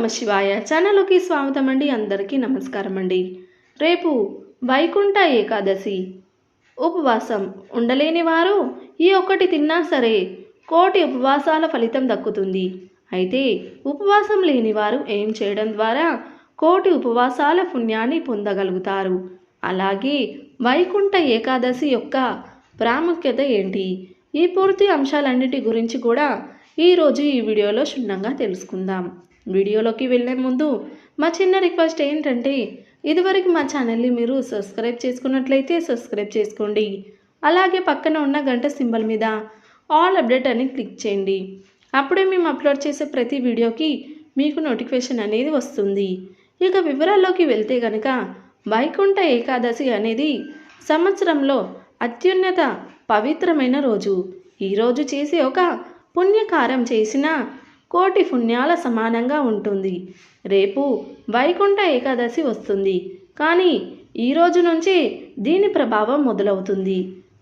నమ శివాయ ఛానల్కి స్వాగతం అండి. అందరికీ నమస్కారం అండి. రేపు వైకుంఠ ఏకాదశి. ఉపవాసం ఉండలేని వారు ఈ ఒక్కటి తిన్నా సరే కోటి ఉపవాసాల ఫలితం దక్కుతుంది. అయితే ఉపవాసం లేని వారు ఏం చేయడం ద్వారా కోటి ఉపవాసాల పుణ్యాన్ని పొందగలుగుతారు? అలాగే వైకుంఠ ఏకాదశి యొక్క ప్రాముఖ్యత ఏంటి? ఈ పూర్తి అంశాలన్నిటి గురించి కూడా ఈరోజు ఈ వీడియోలో క్షుణ్ణంగా తెలుసుకుందాం. వీడియోలోకి వెళ్ళే ముందు మా చిన్న రిక్వెస్ట్ ఏంటంటే, ఇదివరకు మా ఛానల్ని మీరు సబ్స్క్రైబ్ చేసుకున్నట్లయితే సబ్స్క్రైబ్ చేసుకోండి. అలాగే పక్కన ఉన్న గంట సింబల్ మీద ఆల్ అప్డేట్ అని క్లిక్ చేయండి. అప్పుడే మేము అప్లోడ్ చేసే ప్రతి వీడియోకి మీకు నోటిఫికేషన్ అనేది వస్తుంది. ఇక వివరాల్లోకి వెళ్తే కనుక, వైకుంఠ ఏకాదశి అనేది సంవత్సరంలో అత్యున్నత పవిత్రమైన రోజు. ఈరోజు చేసే ఒక పుణ్యకార్యం చేసిన కోటి పుణ్యాల సమానంగా ఉంటుంది. రేపు వైకుంఠ ఏకాదశి వస్తుంది, కానీ ఈ రోజు నుంచి దీని ప్రభావం మొదలవుతుంది.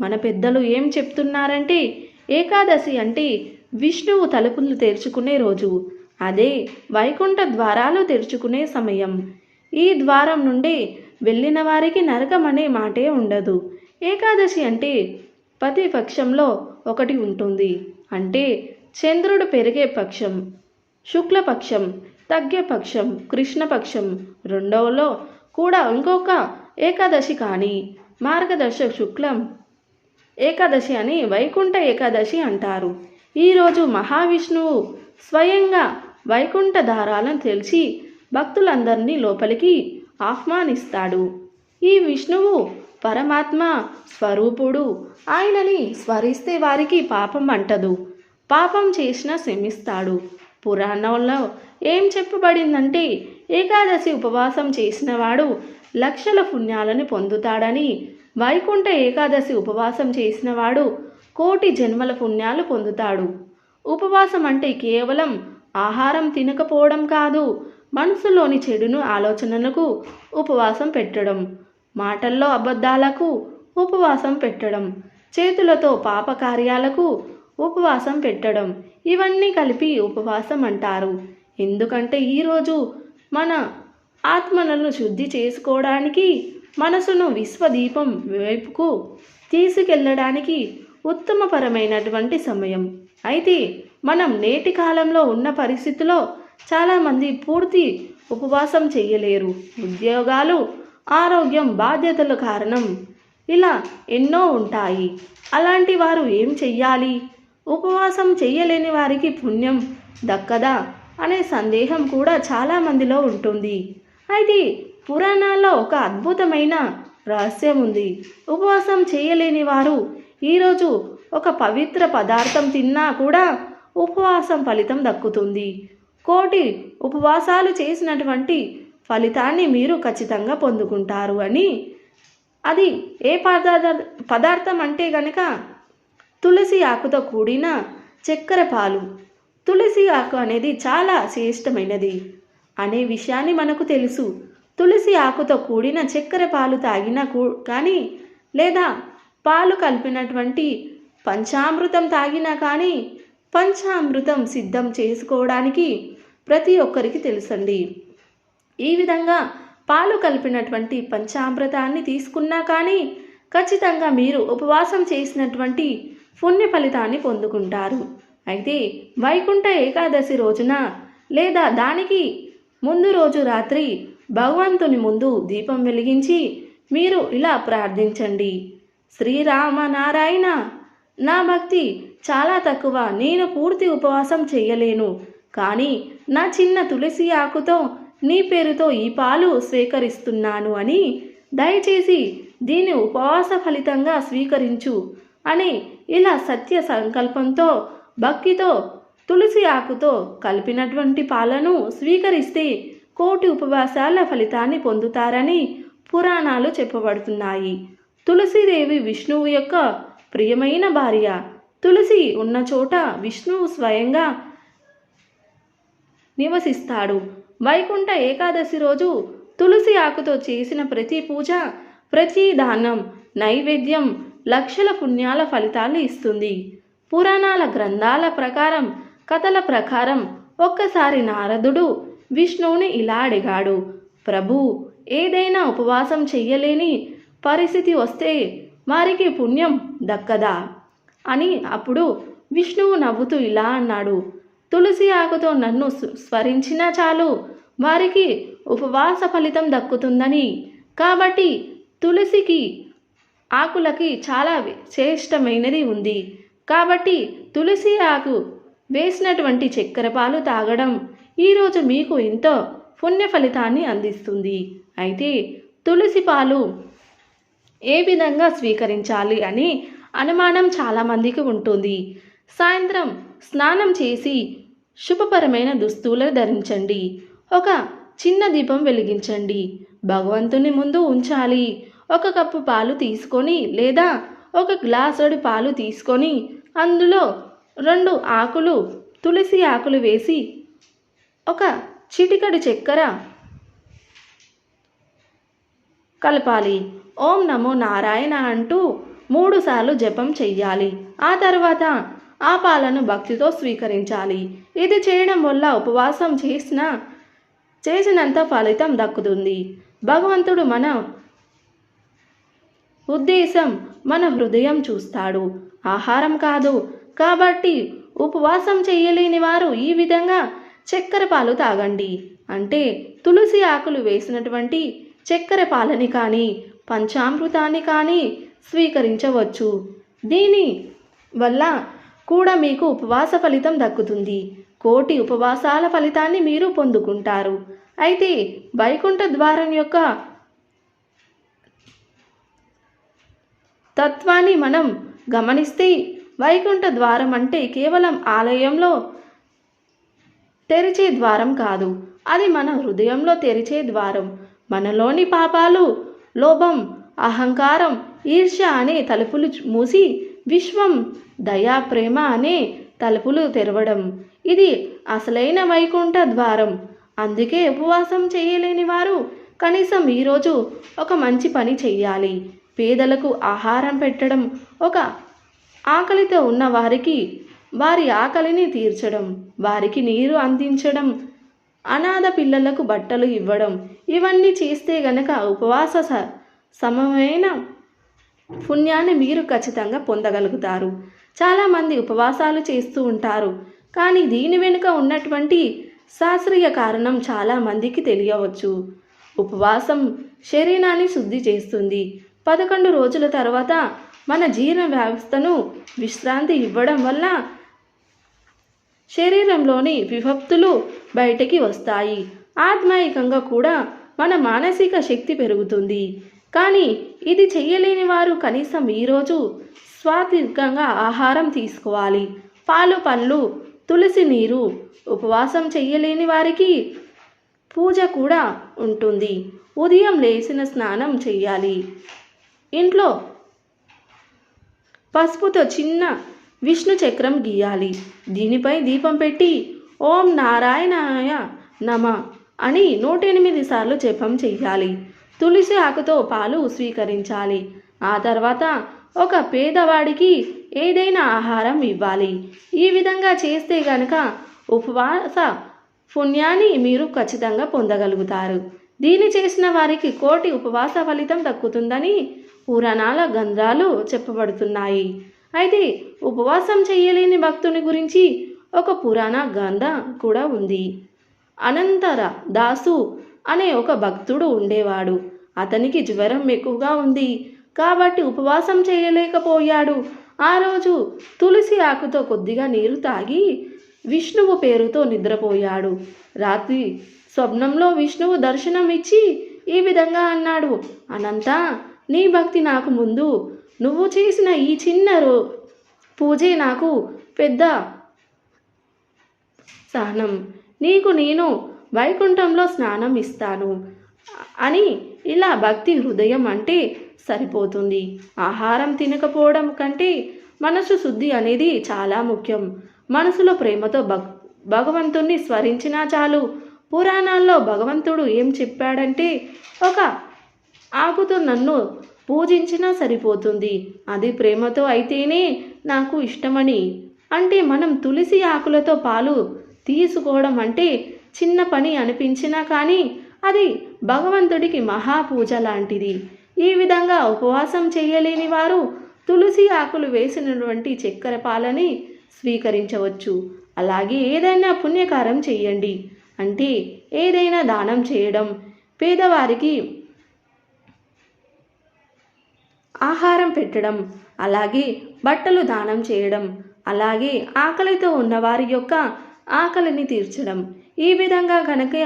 మన పెద్దలు ఏం చెప్తున్నారంటే, ఏకాదశి అంటే విష్ణువు తలుపులు తెరుచుకునే రోజు. అదే వైకుంఠ ద్వారాలు తెరుచుకునే సమయం. ఈ ద్వారం నుండి వెళ్ళిన వారికి నరకం అనే మాటే ఉండదు. ఏకాదశి అంటే ప్రతిపక్షంలో ఒకటి ఉంటుంది. అంటే చంద్రుడు పెరిగే పక్షం, శుక్లపక్షం, తగ్గే పక్షం, కృష్ణపక్షం. రెండవలో కూడా ఇంకొక ఏకాదశి కానీ మార్గదర్శ శుక్లం ఏకాదశి అని వైకుంఠ ఏకాదశి అంటారు. ఈరోజు మహావిష్ణువు స్వయంగా వైకుంఠ దారాలను తెలిసి భక్తులందరినీ లోపలికి ఆహ్వానిస్తాడు. ఈ విష్ణువు పరమాత్మ స్వరూపుడు. ఆయనని స్మరిస్తే వారికి పాపం అంటదు. పాపం చేసినా క్షమిస్తాడు. పురాణంలో ఏం చెప్పబడిందంటే, ఏకాదశి ఉపవాసం చేసిన వాడు లక్షల పుణ్యాలను పొందుతాడని, వైకుంఠ ఏకాదశి ఉపవాసం చేసిన వాడు కోటి జన్మల పుణ్యాలు పొందుతాడు. ఉపవాసం అంటే కేవలం ఆహారం తినకపోవడం కాదు, మనసులోని చెడును ఆలోచనలకు ఉపవాసం పెట్టడం, మాటల్లో అబద్ధాలకు ఉపవాసం పెట్టడం, చేతులతో పాప కార్యాలకు ఉపవాసం పెట్టడం, ఇవన్నీ కలిపి ఉపవాసం అంటారు. ఎందుకంటే ఈరోజు మన ఆత్మలను శుద్ధి చేసుకోవడానికి, మనసును విశ్వదీపం వైపుకు తీసుకెళ్ళడానికి ఉత్తమపరమైనటువంటి సమయం. అయితే మనం నేటి కాలంలో ఉన్న పరిస్థితిలో చాలామంది పూర్తి ఉపవాసం చేయలేరు. ఉద్యోగాలు, ఆరోగ్యం, బాధ్యతల కారణం ఇలా ఎన్నో ఉంటాయి. అలాంటి వారు ఏం చెయ్యాలి? ఉపవాసం చేయలేని వారికి పుణ్యం దక్కదా అనే సందేహం కూడా చాలామందిలో ఉంటుంది. అయితే పురాణాల్లో ఒక అద్భుతమైన రహస్యం ఉంది. ఉపవాసం చేయలేని వారు ఈరోజు ఒక పవిత్ర పదార్థం తిన్నా కూడా ఉపవాసం ఫలితం దక్కుతుంది. కోటి ఉపవాసాలు చేసినటువంటి ఫలితాన్ని మీరు ఖచ్చితంగా పొందుకుంటారు అని. అది ఏ పదార్థం అంటే గనక, తులసి ఆకుతో కూడిన చక్కెర పాలు. తులసి ఆకు అనేది చాలా శ్రేష్టమైనది అనే విషయాన్ని మనకు తెలుసు. తులసి ఆకుతో కూడిన చక్కెర పాలు తాగినా కానీ, లేదా పాలు కలిపినటువంటి పంచామృతం తాగినా కానీ, పంచామృతం సిద్ధం చేసుకోవడానికి ప్రతి ఒక్కరికి తెలుసండి. ఈ విధంగా పాలు కలిపినటువంటి పంచామృతాన్ని తీసుకున్నా కానీ ఖచ్చితంగా మీరు ఉపవాసం చేసినటువంటి పుణ్య ఫలితాన్ని పొందుకుంటారు. అయితే వైకుంఠ ఏకాదశి రోజున లేదా దానికి ముందు రోజు రాత్రి భగవంతుని ముందు దీపం వెలిగించి మీరు ఇలా ప్రార్థించండి. శ్రీరామనారాయణ, నా భక్తి చాలా తక్కువ, నేను పూర్తి ఉపవాసం చేయలేను, కానీ నా చిన్న తులసి ఆకుతో నీ పేరుతో ఈ పాలు స్వీకరిస్తున్నాను అని, దయచేసి దీని ఉపవాస ఫలితంగా స్వీకరించు అని ఇలా సత్య సంకల్పంతో, భక్తితో తులసి ఆకుతో కలిపినటువంటి పాలను స్వీకరిస్తే కోటి ఉపవాసాల ఫలితాన్ని పొందుతారని పురాణాలు చెప్పబడుతున్నాయి. తులసీదేవి విష్ణువు యొక్క ప్రియమైన భార్య. తులసి ఉన్న చోట విష్ణువు స్వయంగా నివసిస్తాడు. వైకుంఠ ఏకాదశి రోజు తులసి ఆకుతో చేసిన ప్రతి పూజ, ప్రతి దానం, నైవేద్యం లక్షల పుణ్యాల ఫలితాన్ని ఇస్తుంది. పురాణాల గ్రంథాల ప్రకారం, కథల ప్రకారం ఒక్కసారి నారదుడు విష్ణువుని ఇలా అడిగాడు, ప్రభు, ఏదైనా ఉపవాసం చెయ్యలేని పరిస్థితి వస్తే వారికి పుణ్యం దక్కదా అని. అప్పుడు విష్ణువు నవ్వుతూ ఇలా అన్నాడు, తులసి ఆకుతో నన్ను స్మరించినా చాలు వారికి ఉపవాస ఫలితం దక్కుతుందని. కాబట్టి తులసికి ఆకులకి చాలా శ్రేష్టమైనది ఉంది. కాబట్టి తులసి ఆకు వేసినటువంటి చక్కెర పాలు తాగడం ఈరోజు మీకు ఎంతో పుణ్య ఫలితాన్ని అందిస్తుంది. అయితే తులసి పాలు ఏ విధంగా స్వీకరించాలి అని అనుమానం చాలామందికి ఉంటుంది. సాయంత్రం స్నానం చేసి శుభపరమైన దుస్తులు ధరించండి. ఒక చిన్న దీపం వెలిగించండి. భగవంతుని ముందు ఉంచాలి. 1 కప్పు పాలు తీసుకొని లేదా 1 గ్లాసుడు పాలు తీసుకొని అందులో 2 ఆకులు తులసి ఆకులు వేసి 1 చిటికెడు చక్కెర కలపాలి. ఓం నమో నారాయణ అంటూ 3 సార్లు జపం చెయ్యాలి. ఆ తర్వాత ఆ పాలను భక్తితో స్వీకరించాలి. ఇది చేయడం వల్ల ఉపవాసం చేసినంత ఫలితం దక్కుతుంది. భగవంతుడు మన ఉద్దేశం, మన హృదయం చూస్తాడు, ఆహారం కాదు. కాబట్టి ఉపవాసం చేయలేని వారు ఈ విధంగా చక్కెర పాలు తాగండి. అంటే తులసి ఆకులు వేసినటువంటి చక్కెర పాలని కానీ పంచామృతాన్ని కానీ స్వీకరించవచ్చు. దీని వల్ల కూడా మీకు ఉపవాస ఫలితం దక్కుతుంది. కోటి ఉపవాసాల ఫలితాన్ని మీరు పొందుకుంటారు. అయితే వైకుంఠ ద్వారం యొక్క తత్వాన్ని మనం గమనిస్తే వైకుంఠ ద్వారం అంటే కేవలం ఆలయంలో తెరిచే ద్వారం కాదు, అది మన హృదయంలో తెరిచే ద్వారం. మనలోని పాపాలు, లోభం, అహంకారం, ఈర్ష్య అనే తలుపులు మూసి విశ్వం, దయా, ప్రేమ అనే తలుపులు తెరవడం. ఇది అసలైన వైకుంఠ ద్వారం. అందుకే ఉపవాసం చేయలేని వారు కనీసం ఈరోజు ఒక మంచి పని చెయ్యాలి. పేదలకు ఆహారం పెట్టడం, ఒక ఆకలితో ఉన్న వారికి వారి ఆకలిని తీర్చడం, వారికి నీరు అందించడం, అనాథ పిల్లలకు బట్టలు ఇవ్వడం, ఇవన్నీ చేస్తే గనక ఉపవాస సమమైన పుణ్యాన్ని మీరు ఖచ్చితంగా పొందగలుగుతారు. చాలామంది ఉపవాసాలు చేస్తూ ఉంటారు, కానీ దీని వెనుక ఉన్నటువంటి శాస్త్రీయ కారణం చాలామందికి తెలియవచ్చు. ఉపవాసం శరీరాన్ని శుద్ధి చేస్తుంది. 11 రోజుల తర్వాత మన జీర్ణ వ్యవస్థను విశ్రాంతి ఇవ్వడం వల్ల శరీరంలోని విభక్తులు బయటికి వస్తాయి. ఆత్మాయికంగా కూడా మన మానసిక శక్తి పెరుగుతుంది. కానీ ఇది చెయ్యలేని వారు కనీసం ఈరోజు సాత్వికంగా ఆహారం తీసుకోవాలి. పాలు, పళ్ళు, తులసి నీరు. ఉపవాసం చెయ్యలేని వారికి పూజ కూడా ఉంటుంది. ఉదయం లేచిన స్నానం చెయ్యాలి. ఇంట్లో పసుపుతో చిన్న విష్ణు చక్రం గీయాలి. దీనిపై దీపం పెట్టి ఓం నారాయణాయ నమ అని 108 సార్లు జపం చెయ్యాలి. తులసి ఆకుతో పాలు స్వీకరించాలి. ఆ తర్వాత ఒక పేదవాడికి ఏదైనా ఆహారం ఇవ్వాలి. ఈ విధంగా చేస్తే గనక ఉపవాస పుణ్యాన్ని మీరు ఖచ్చితంగా పొందగలుగుతారు. దీన్ని చేసిన వారికి కోటి ఉపవాస ఫలితం దక్కుతుందని పురాణాల గ్రంథాలు చెప్పబడుతున్నాయి. అయితే ఉపవాసం చేయలేని భక్తుని గురించి ఒక పురాణ గ్రంథం కూడా ఉంది. అనంతర దాసు అనే ఒక భక్తుడు ఉండేవాడు. అతనికి జ్వరం ఎక్కువగా ఉంది కాబట్టి ఉపవాసం చేయలేకపోయాడు. ఆ రోజు తులసి ఆకుతో కొద్దిగా నీరు తాగి విష్ణువు పేరుతో నిద్రపోయాడు. రాత్రి స్వప్నంలో విష్ణువు దర్శనం ఇచ్చి ఈ విధంగా అన్నాడు, అనంత, నీ భక్తి నాకు ముందు నువ్వు చేసిన ఈ చిన్న పూజే నాకు పెద్ద సహనం. నీకు నేను వైకుంఠంలో స్నానం ఇస్తాను అని. ఇలా భక్తి హృదయం అంటే సరిపోతుంది. ఆహారం తినకపోవడం కంటే మనసు శుద్ధి అనేది చాలా ముఖ్యం. మనసులో ప్రేమతో భగవంతుణ్ణి స్మరించినా చాలు. పురాణాల్లో భగవంతుడు ఏం చెప్పాడంటే, ఒక ఆకుతో నన్ను పూజించినా సరిపోతుంది, అది ప్రేమతో అయితేనే నాకు ఇష్టమని. అంటే మనం తులసి ఆకులతో పాలు తీసుకోవడం అంటే చిన్న పని అనిపించినా కానీ అది భగవంతుడికి మహాపూజ లాంటిది. ఈ విధంగా ఉపవాసం చేయలేని వారు తులసి ఆకులు వేసినటువంటి చక్కెర పాలని స్వీకరించవచ్చు. అలాగే ఏదైనా పుణ్యకారం చేయండి, అంటే ఏదైనా దానం చేయడం, పేదవారికి ఆహారం పెట్టడం, అలాగే బట్టలు దానం చేయడం, అలాగే ఆకలితో ఉన్నవారి యొక్క ఆకలిని తీర్చడం. ఈ విధంగా కనుక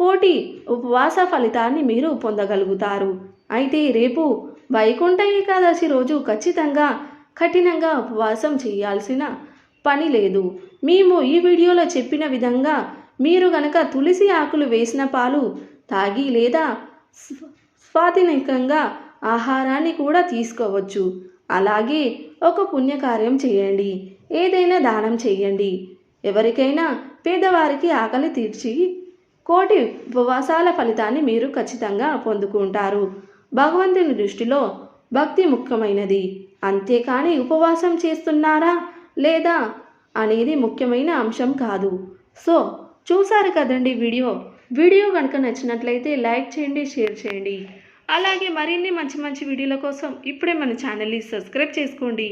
కోటి ఉపవాస ఫలితాన్ని మీరు పొందగలుగుతారు. అయితే రేపు వైకుంఠ ఏకాదశి రోజు ఖచ్చితంగా కఠినంగా ఉపవాసం చేయాల్సిన పని లేదు. మేము ఈ వీడియోలో చెప్పిన విధంగా మీరు గనక తులసి ఆకులు వేసిన పాలు తాగి లేదా స్వాతినికంగా ఆహారాన్ని కూడా తీసుకోవచ్చు. అలాగే ఒక పుణ్యకార్యం చేయండి, ఏదైనా దానం చేయండి. ఎవరికైనా పేదవారికి ఆకలి తీర్చి కోటి ఉపవాసాల ఫలితాన్ని మీరు ఖచ్చితంగా పొందుకుంటారు. భగవంతుని దృష్టిలో భక్తి ముఖ్యమైనది, అంతేకాని ఉపవాసం చేస్తున్నారా లేదా అనేది ముఖ్యమైన అంశం కాదు. సో చూసారు కదండి వీడియో కనుక నచ్చినట్లయితే లైక్ చేయండి, షేర్ చేయండి. అలాగే మరిన్ని మంచి మంచి వీడియోల కోసం ఇప్పుడే మన ఛానల్ని సబ్స్క్రైబ్ చేసుకోండి.